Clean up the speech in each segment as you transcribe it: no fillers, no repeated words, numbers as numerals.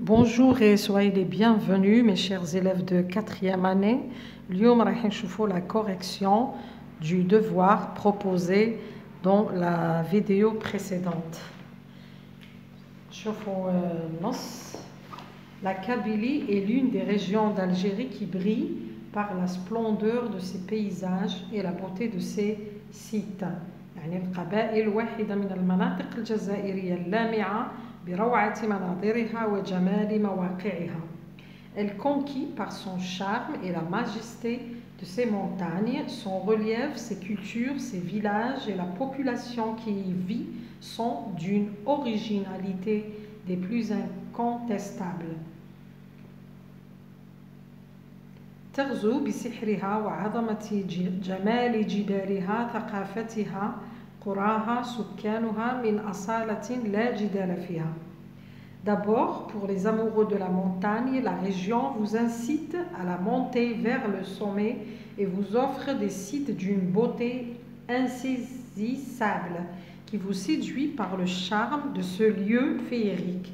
Bonjour et soyez les bienvenus mes chers élèves de 4e année. اليوم راح نشوفوا la correction du devoir proposé dans la vidéo précédente. شوفوا النص. La Kabylie est l'une des régions d'Algérie qui brille par la splendeur de ses paysages et la beauté de ses sites. يعني القبائل واحدة من المناطق الجزائرية اللامعة بروعة مناظرها وجمال مواقعها. Elle conquit par son charme et la majesté de ses montagnes, son relief, ses cultures, ses villages et la population qui y vit sont d'une originalité des plus incontestables. تغزو بسحرها وعظمة جمال جبالها ثقافتها قراها سكانها من أصالة لا جدال فيها. D'abord, pour les amoureux de la montagne, la région vous incite à la montée vers le sommet et vous offre des sites d'une beauté insaisissable qui vous séduit par le charme de ce lieu féerique.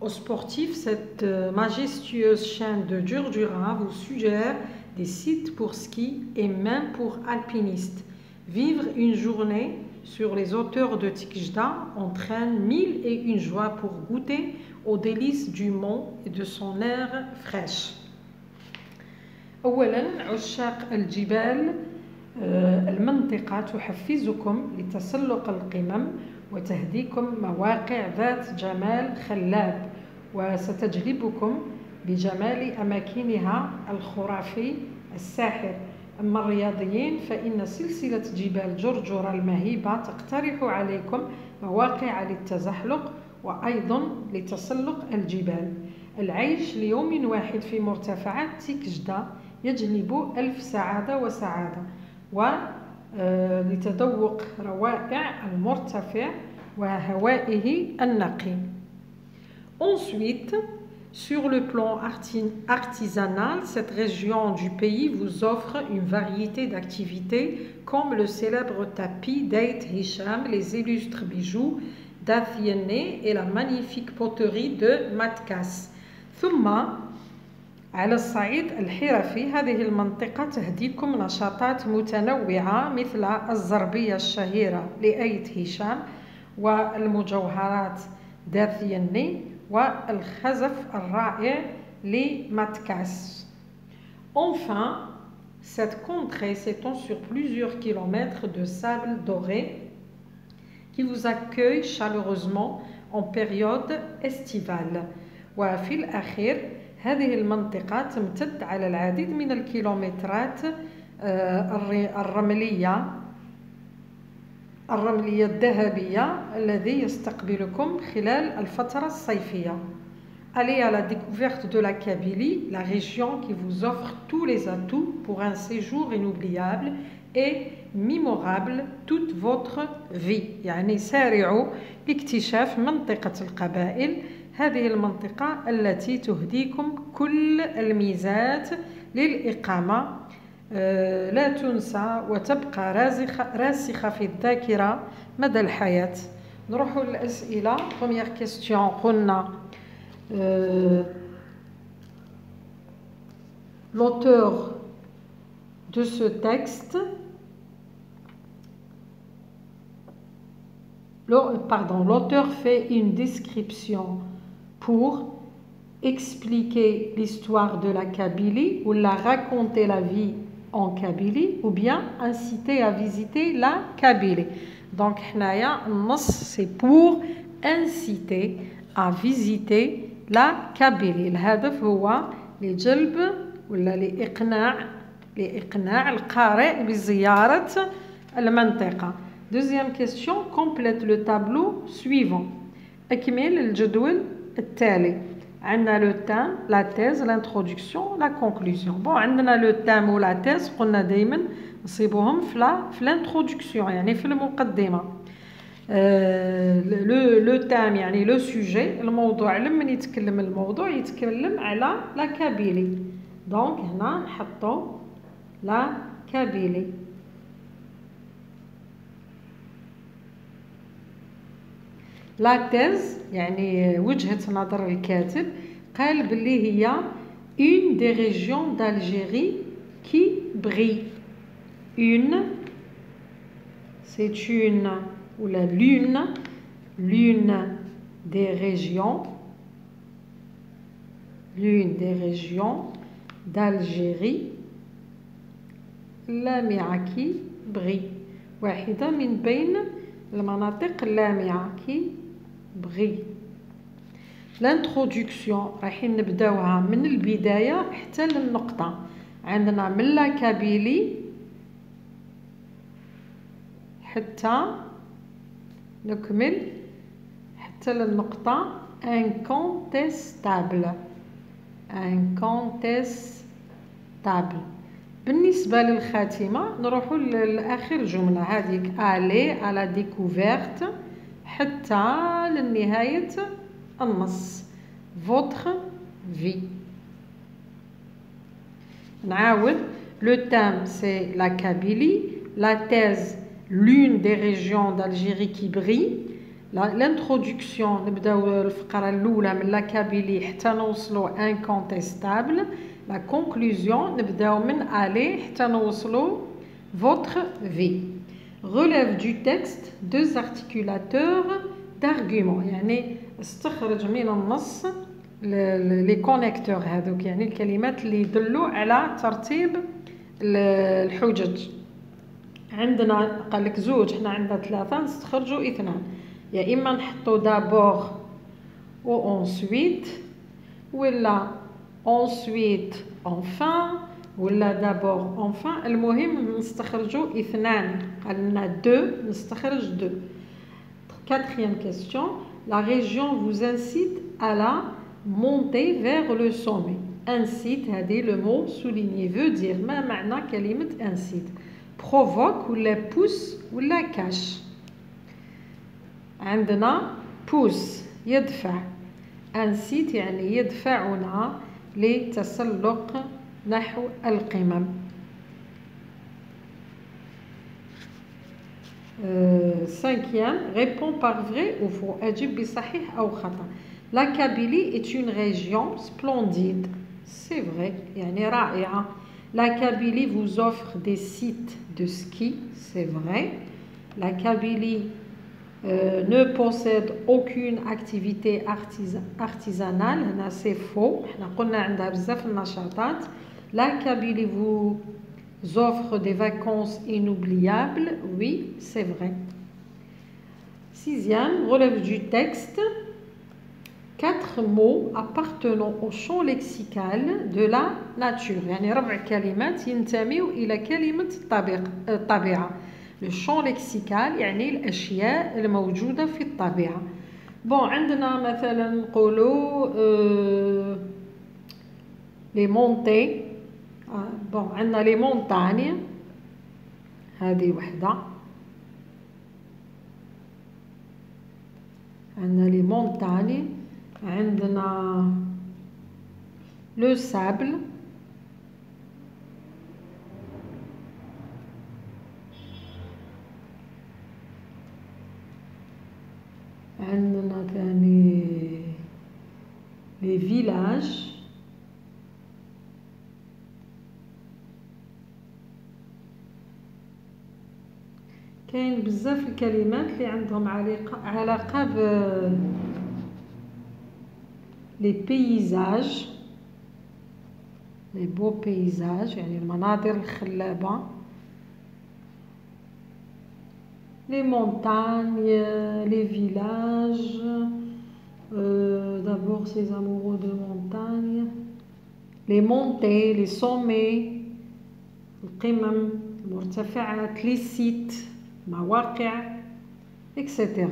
Aux sportifs, cette majestueuse chaîne de Djurdjura vous suggère des sites pour ski et même pour alpinistes. Vivre une journée sur les hauteurs de Tikjda entraîne mille et une joies pour goûter aux délices du mont et de son air fraîche. أولاً عشاق الجبال المنطقة تحفزكم لتسلق القمم وتهديكم مواقع ذات جمال خلاب وستجلبكم بجمال أماكنها الخرافي الساحر. أما الرياضيين فإن سلسلة جبال جرجرة المهيبة تقترح عليكم مواقع للتزحلق وأيضا لتسلق الجبال. العيش ليوم واحد في مرتفعات تيكجدا يجلب ألف سعادة وسعادة ولتذوق روائع المرتفع وهوائه النقي. Ensuite, sur le plan artisanal, cette région du pays vous offre une variété d'activités comme le célèbre tapis d'Aït Hicham, les illustres bijoux d'Athiéné et la magnifique poterie de Matkas. ثم على الصعيد الحرفي هذه المنطقة تهديكم نشاطات متنوعة مثل الزربية الشهيرة لأيت هشام والمجوهرات d'Athiéné والخزف الرائع لماتكاس. Enfin, cette contrée s'étend sur plusieurs kilomètres de sable doré qui vous accueille chaleureusement en période estivale. وفي الأخير هذه المنطقة تمتد على العديد من الكيلومترات الرملية الذهبية الذي يستقبلكم خلال الفترة الصيفية. Allez à la découverte de la Kabylie, la région qui vous offre tous les atouts pour un séjour inoubliable et mémorable toute votre vie. يعني سارعوا لاكتشاف منطقة القبائل، هذه المنطقة التي تهديكم كل الميزات للإقامة لا تنسى وتبقى راسخة في الذاكرة مدى الحياة. نروح للأسئلة. Première question قلنا l'auteur de ce texte l'auteur fait une description pour expliquer l'histoire de la Kabylie ou la raconter la vie en Kabylie ou bien inciter à visiter la Kabylie. Donc, c'est pour inciter à visiter la Kabylie. الهدف هو لجلب ولا لإقناع القارئ بزيارة المنطقة. Deuxième question, complète le tableau suivant. أكمل الجدول التالي. عندنا le thème, la thèse, l'introduction, la conclusion. Bon, عندنا le thème ou la thèse قلنا دايما نصيبوهم في l'introduction يعني في المقدمة. le thème يعني le sujet الموضوع لما يتكلم الموضوع يتكلم على la Kabylie. Donc هنا نحطو la Kabylie. لا تيز يعني وجهة نظر الكاتب قال باللي هي une des régions d'Algérie qui brille. Une, c'est une ou la l'une des régions d'Algérie اللامعة qui brille. واحدة من بين المناطق اللامعة qui brille. الانترودكسيون رايحين نبداوها من البداية حتى للنقطة. عندنا من لا كابيلي حتى نكمل حتى للنقطة incontestable. بالنسبة للخاتمة نروحوا لآخر جملة هذيك aller à la découverte حتى لنهاية النص votre vie. نعاود le thème c'est la Kabylie, la thèse l'une des régions d'Algérie qui brille. L'introduction نبداو الفقرة الأولى من la Kabylie حتى نوصلوا incontestable. La conclusion نبداو من aller حتى نوصلوا votre vie. Relève du texte deux articulateurs d'arguments يعني استخرج من النص لي كونيكتور هذوك يعني الكلمات اللي يدلوا على ترتيب الحجج. عندنا قال لك زوج حنا عندنا ثلاثة نستخرجوا اثنان يا اما نحطوا دابور و انسويت ولا ensuite enfin ولا d'abord enfin. المهم نستخرجوا اثنان قال لنا دو نستخرج دو. Quatrième question, la région vous incite à la monter vers le sommet. Incite هذه le mot souligné veut dire ما معنى كلمة incite. Provoque ولا pousse ولا cache. عندنا pousse يدفع. incite يعني يدفعنا لتسلق نحو القمم. Cinquième, réponds par vrai ou faux. أجب بصحيح أو خطأ. La Kabylie est une région splendide. C'est vrai, يعني رائعة. La Kabylie vous offre des sites de ski. C'est vrai. La Kabylie ne possède aucune activité artisanale. هنا c'est faux. احنا قلنا عندها بزاف النشاطات. La Kabylie vous offre des vacances inoubliables. Oui, c'est vrai. Sixième, relève du texte. 4 mots appartenant au champ lexical de la nature. يعني 4 كلمات ينتميوا إلى كلمة الطبيعة. Le champ lexical يعني الأشياء الموجودة في الطبيعة. bon عندنا مثلا نقولوا les montées. bon عندنا les montagnes هذه وحدة. عندنا les montagnes. عندنا le sable. عندنا ثاني les villages. كاين بزاف الكلمات اللي عندهم علاقة ب les paysages, les beaux paysages يعني المناظر الخلابة. les montagnes, les villages, d'abord ces amoureux de montagne, les montées, les sommets, القمم المرتفعات, les sites, مواقع, etc.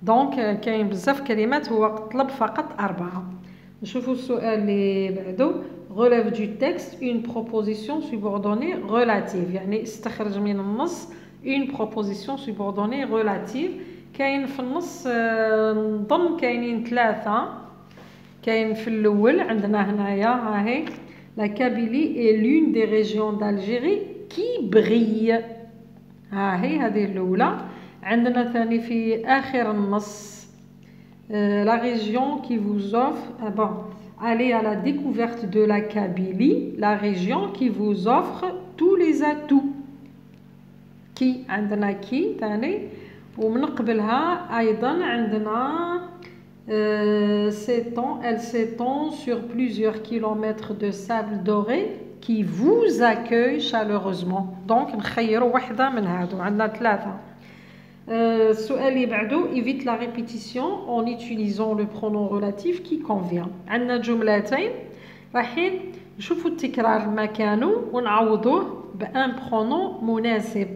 دونك كاين بزاف كلمات هو طلب فقط 4. نشوفوا السؤال اللي بعده. relève du texte une proposition subordonnée relative يعني استخرج من النص une proposition subordonnée relative. كاين في النص نظن كاينين 3. كاين في الاول عندنا هنايا ها هي la Kabylie est l'une des régions d'Algérie qui brille. ها هي هذه الاولى. عندنا ثاني في آخر النص la région qui vous offre, bon, allez à la découverte de la Kabylie, la région qui vous offre tous les atouts. Qui عندنا كي تاني ومن قبلها أيضا عندنا elle s'étend sur plusieurs kilomètres de sable doré qui vous accueille chaleureusement. Donc نخيروا واحدة من هادو عندنا ثلاثة. السؤال اللي بعده évite la répétition en utilisant le pronom relatif qui convient. عندنا جملتين رايحين نشوفوا التكرار مكانه ونعوضوه بان pronom مناسب.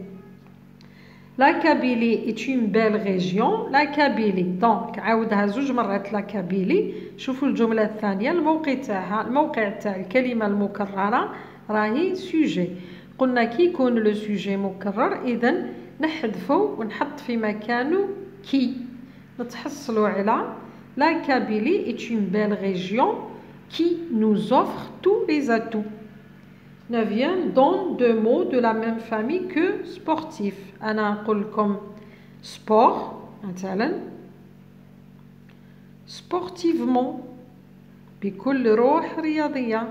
La Kabylie est une belle région. La Kabylie donc عاودها زوج مرات la Kabylie. شوفوا الجملة الثانية الموقع تاع الكلمة المكررة راهي sujet. قلنا كي يكون لو سوجي مكرر إذن نحذفو ونحط في مكانه كي. نتحصلوا على La Kabylie est une belle région qui nous offre tous les atouts. 9e, donne deux mots de la même famille que sportif. أنا أقول لكم sport مثلا sportivement بكل روح رياضية.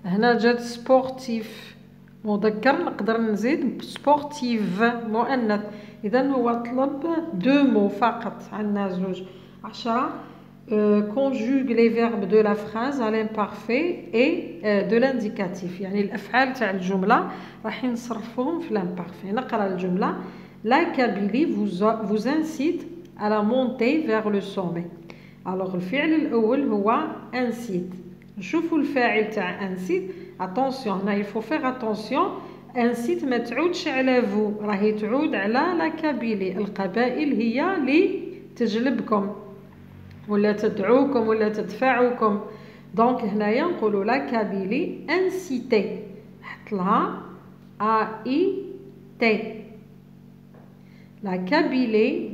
هنا جات سبورتيف مذكر نقدر نزيد سبورتيف مؤنث. إذا هو طلب دو مو فقط عندنا زوج. 10 conjugue les verbes de la phrase à l'imparfait et de l'indicatif. يعني الأفعال تاع الجملة راح نصرفوهم في l'imparfait. نقرأ الجملة La Kabylie vous incite à la montée vers le sommet. Alors الفعل الأول هو incite. نشوفوا الفاعل تاع incite. Attention هنا il faut faire attention. incite ما تعودش على vous راهي تعود على la Kabylie. القبائل هي اللي تجلبكم ولا تدعوكم ولا تدفعوكم. دونك هنايا نقولوا لا كابيلي انسيتي حط لها اي تي. La Kabylie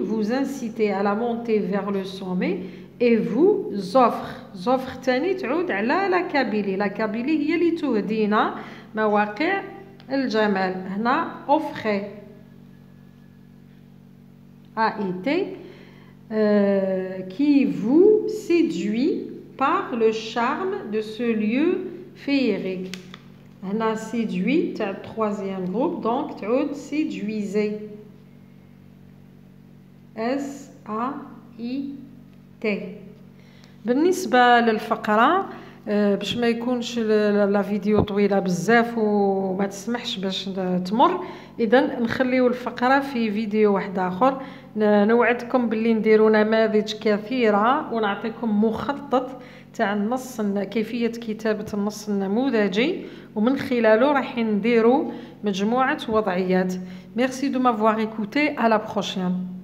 vous incite à la montée vers le sommet et vous offre تاني تعود على la Kabylie. La Kabylie هي اللي تهدينا مواقع الجمال. هنا offre AIT qui vous séduit par le charme de ce lieu féerique. On a séduit, c'est le troisième groupe, donc تعود séduisez. S-A-I-T. بالنسبة للفقرة باش ما يكونش لا فيديو طويلة بزاف وما تسمحش باش تمر، اذا نخليو الفقرة في فيديو واحد اخر. نوعدكم باللي نديرو نماذج كثيرة ونعطيكم مخطط تاع النص كيفية كتابة النص النموذجي ومن خلاله راح نديرو مجموعة وضعيات. Merci de m'avoir écouté. À la prochaine.